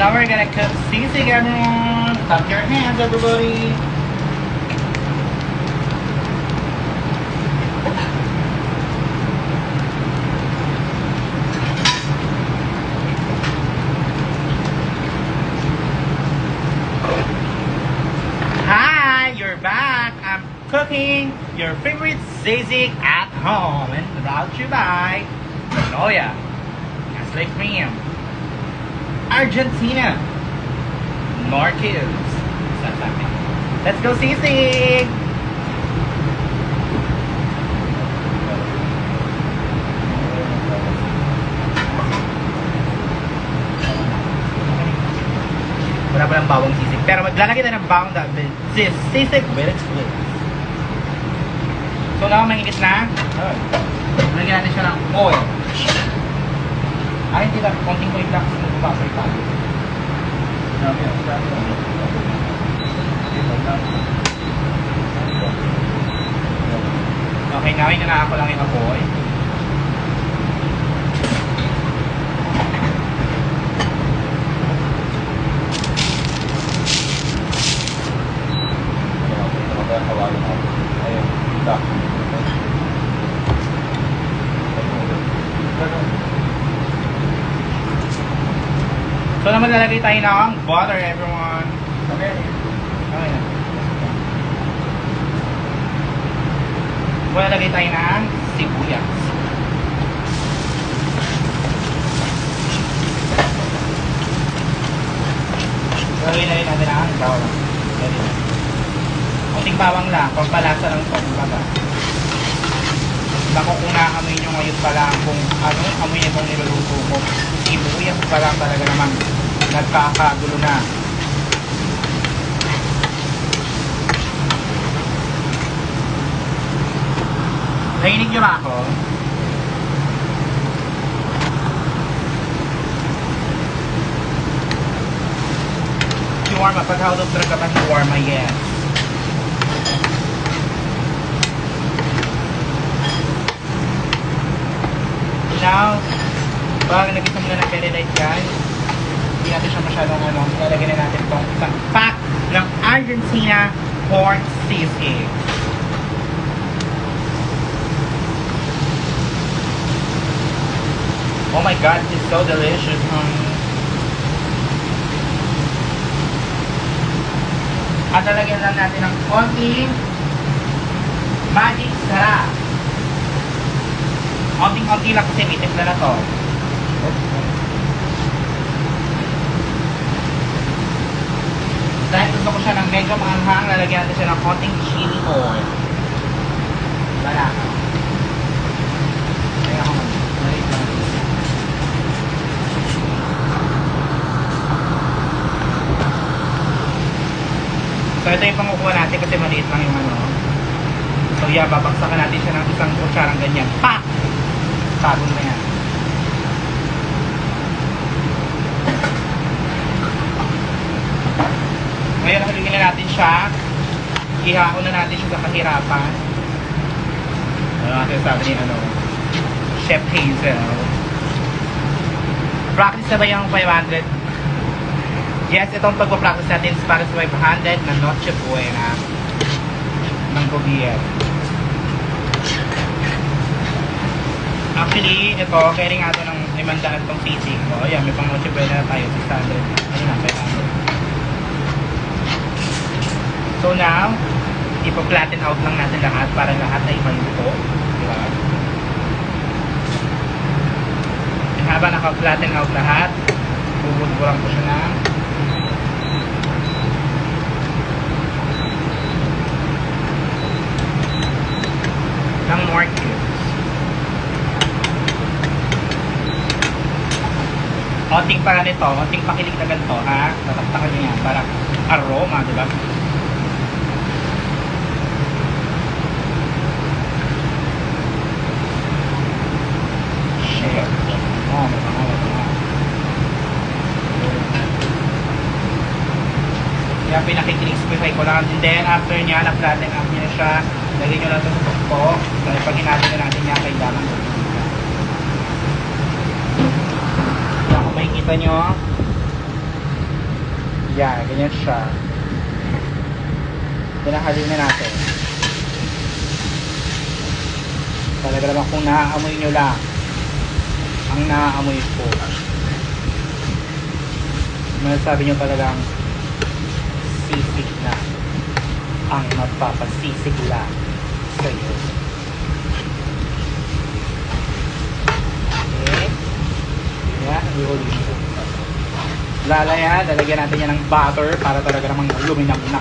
now we're gonna cook sisig, everyone. Clap your hands, everybody. Hi, you're back. I'm cooking your favorite sisig at home and brought to you by Noya, Nestle Cream, Argentina, Marcus. Let's go sisig! Wala pa ng bawang sisig. Pero maglalagay na ng bawang dahil sisig with its flavors. So now, mainit na. Lagyan natin siya ng oil. Ay, hindi lang. Konting oil lang kasi magbabasay tayo. Okay, now inanaan ko lang yung apoy. So naman lalagay tayo ng butter, everyone. Okay. Okay na. So lalagay tayo ng sibuyas. Lalagay na rin natin ang bawang. Kunting bawang lang, pampalasa lang ito. Bako kung naamoy nyo ngayon pa lang kung ano yung amoy itong niluluto ko. Sibuyas pa lang talaga naman nagkakagulo na. Nainig nyo ba ako? Shawarma, paghaulog talaga ba shawarma? Yes. Now, pag nag-isa muna ng very light guys, hindi natin siya masyadong ilalagay na natin itong isang pack ng Argentina pork sisig. Oh my god, it's so delicious. At lalagyan lang natin ng konting magic sarap. Konting-konti lang kasi may timpla na to. Dahil gusto ko siya ng medyo maanghang, lalagyan natin siya ng konting chili oil. Wala ka. Kaya ako mag-marit lang. So ito yung pangukuha natin kasi maliit lang yung ano. So yeah, babaksakan natin siya ng isang kutsarang ganyan. Pa! Sabon na yan. Ngayon, halugin na natin siya. Ihaon na natin siya sa kahirapan. Ano natin sabi ni Chef Hazel. Practice na ba yung 500? Yes, itong pagpapractice natin is para sa 500 na Noche Buena ng gobyerno. Actually, ito, carry nga ito ng 500 itong sisig. O, yan, may pang Noche Buena na tayo, 600. Ano na, 500. So now, ipa-flatten out lang natin lahat para lahat ay maluto. Diba? And habang naka-flatten out lahat, bubudburan ko siya ng more cubes. Konting para nito, konting pakilig na ganito, ha? Tataktakan nyo yan para aroma, diba? Shit. Oh, kaya pinakikrispify ko lang. And then, after niya, na-flatten up niya siya. Lagyan nyo lang ito sa tuktok. Dahil pag hinati na natin niya, kailangan ito. Kaya kung makikita nyo, Yan, ganyan siya. Pinahalin na natin. Talaga naman kung naaamoy nyo lang, ang naaamoy ko. Masasabi nyo talagang sisig na ang magpapasisig lang sa iyo. Okay. Yan, ihuli mo. Lalaya, lalagyan natin yan ng butter para talaga namang luminam na.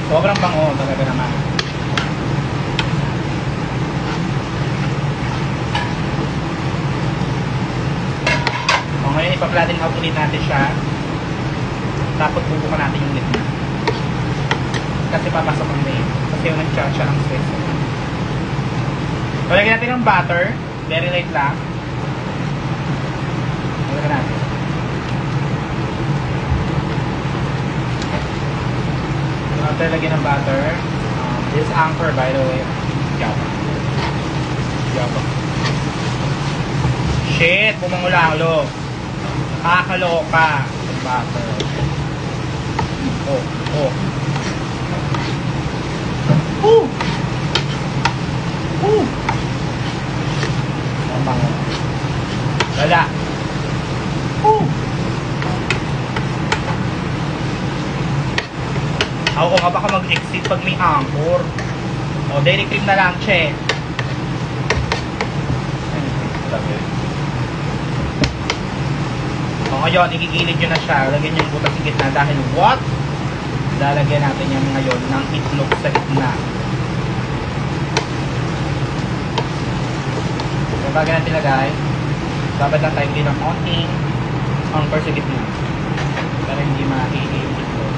Sobrang bango talaga naman. O ngayon ipa-flatten out ulit natin siya. Tapos bubukan natin yung lid niya. Kasi papasok ang lid. Kasi yung nag-cha-cha ang stress. So lagyan natin ng butter. Very light lang. Lagyan natin. After lagyan ng butter, this is Anchor by the way. Yabang. Shit! Bumangulalo. Kakaloka. Yung butter. Oh. Ooh! Ang bango. Wala. Ooh! Ako nga baka mag-exit pag may Anchor. O, dairy cream na lang, che. O, ngayon, igigilid nyo na siya. Lagyan nyo yung butas sa gitna dahil what? Lalagyan natin yan ngayon ng itlog sa gitna. So, bago natin lagay, dapat lang tayo din ng konting Anchor sa gitna. Para hindi mahihili yung itlog.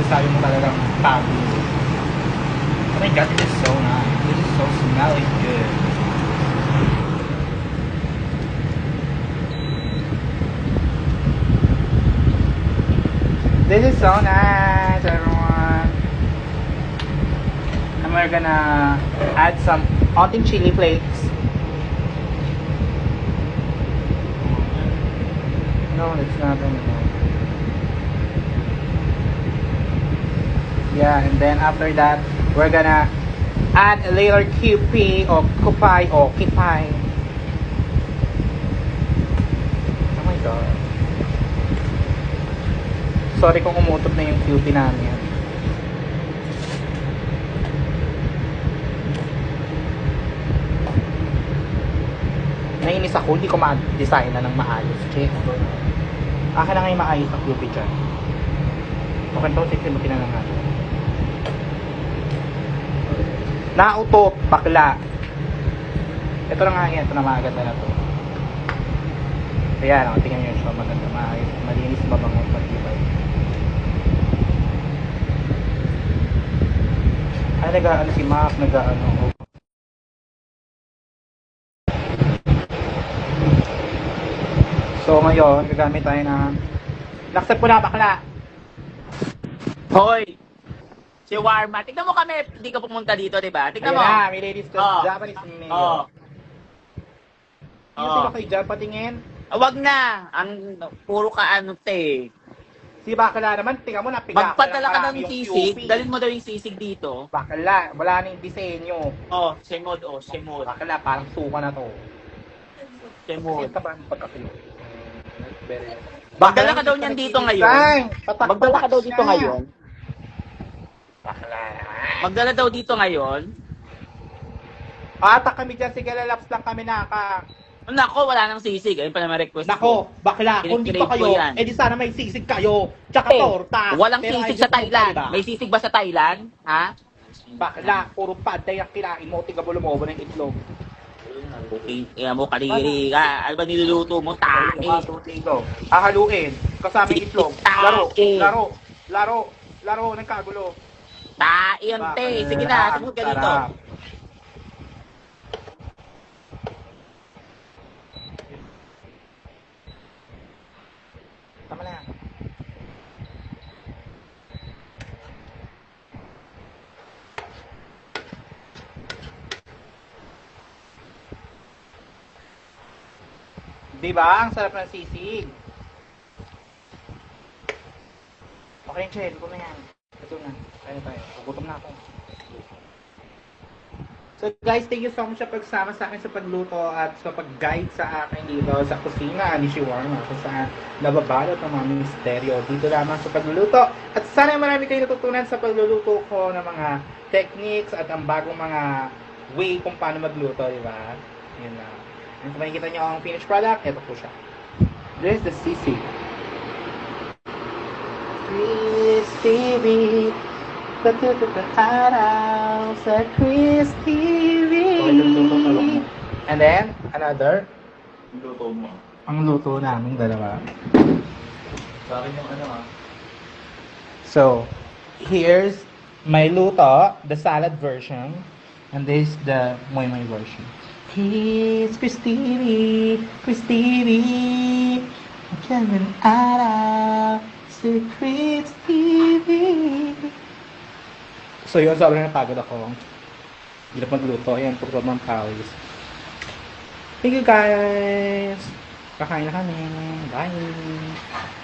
Sabi mo talagang tago. Oh my god, this is so nice. This is so smelly good. This is so nice, everyone. And we're gonna add some onting chili flakes. No, it's not anymore. Yeah, and then after that, we're gonna add a little QP or kupay or kipay. Oh my god. Sorry kung umutot na yung QP namin. Nainis ako, hindi ko ma-design na ng maayos. Check. Akin na ngayon maayos na QP dyan. Okay, ito, siksimutin na lang natin. Nautot, bakla. Ito na nga yan, ito na maganda na to. Ayan, tingnan nyo siya, maganda, maayos, malinis, mabango, matibay. Ay, nag-ano si Mac, nag-ano. So ngayon, gagamit tayo na nakset po na bakla. Hoy! Si Warma. Tignan mo kami, hindi ka pumunta dito, di ba? Tignan mo. Ayan na, may ladies ko, Oh. Japanese mayo. Oo. Sino sila kayo dyan, patingin? Wag na. Ang puro ka ano, te. Si bakla naman, tingnan mo, napiga. Magpadala ka ng sisig. Dalhin mo daw yung sisig dito. Bakla, wala na yung disenyo. Oh, semod, oh, semod. Bakla, parang suka na to. Semod. Kasi ito ba ang pagkakilo? Magdala ka daw niyan dito ngayon. Magdala ka daw dito ngayon. Bakla. Magdala daw dito ngayon. Ata kami dyan, sige lalaps lang kami naka. Nako, wala nang sisig. Ayun pa naman request Nako, bakla, kung di pa Kinikrave ko kayo, yan. edi sana may sisig kayo. Tsaka torta. Walang Pero sisig ayos sa Thailand. diba? May sisig ba sa Thailand? Ha? Bakla, puro paday ang kinain mo, tiga bulumobo ng itlog. Okay, kaya mo kadiri ka. Ano ba niluluto mo? Tae. Dito. Ahaluin. Kasama yung itlog. Laro, laro, laro, laro, nagkagulo. Tae yan, te. Sige na, sumunod ka dito. Sarap. Tama na. Diba? Ang sarap ng sisig. Okay, Che. Luto na yan. Ito na. Kaya tayo. Gutom na ako. So guys, thank you so much sa pagsama sa akin sa pagluto at sa pag-guide sa akin dito sa kusina ni Shawarma kung saan nababalot ng mga misteryo dito lamang sa pagluluto. At sana marami kayo natutunan sa pagluluto ko ng mga techniques at ang bagong mga way kung paano magluto, di ba? Yun na. And kung makikita nyo ang finished product, ito po siya. There's the sisig. Crispy araw sa Chris TV. And then, another. Luto mo. Ang luto namin dalawa. Sa akin yung ano So, here's my luto, the salad version. And this is the moy moy version. Here's Chris TV. Chris TV. Magandang araw sa Chris TV. So yun, sobrang napagod ako. Hirap magluto. Ayan, pagod ng pawis. Thank you guys! Kakain na kami. Bye!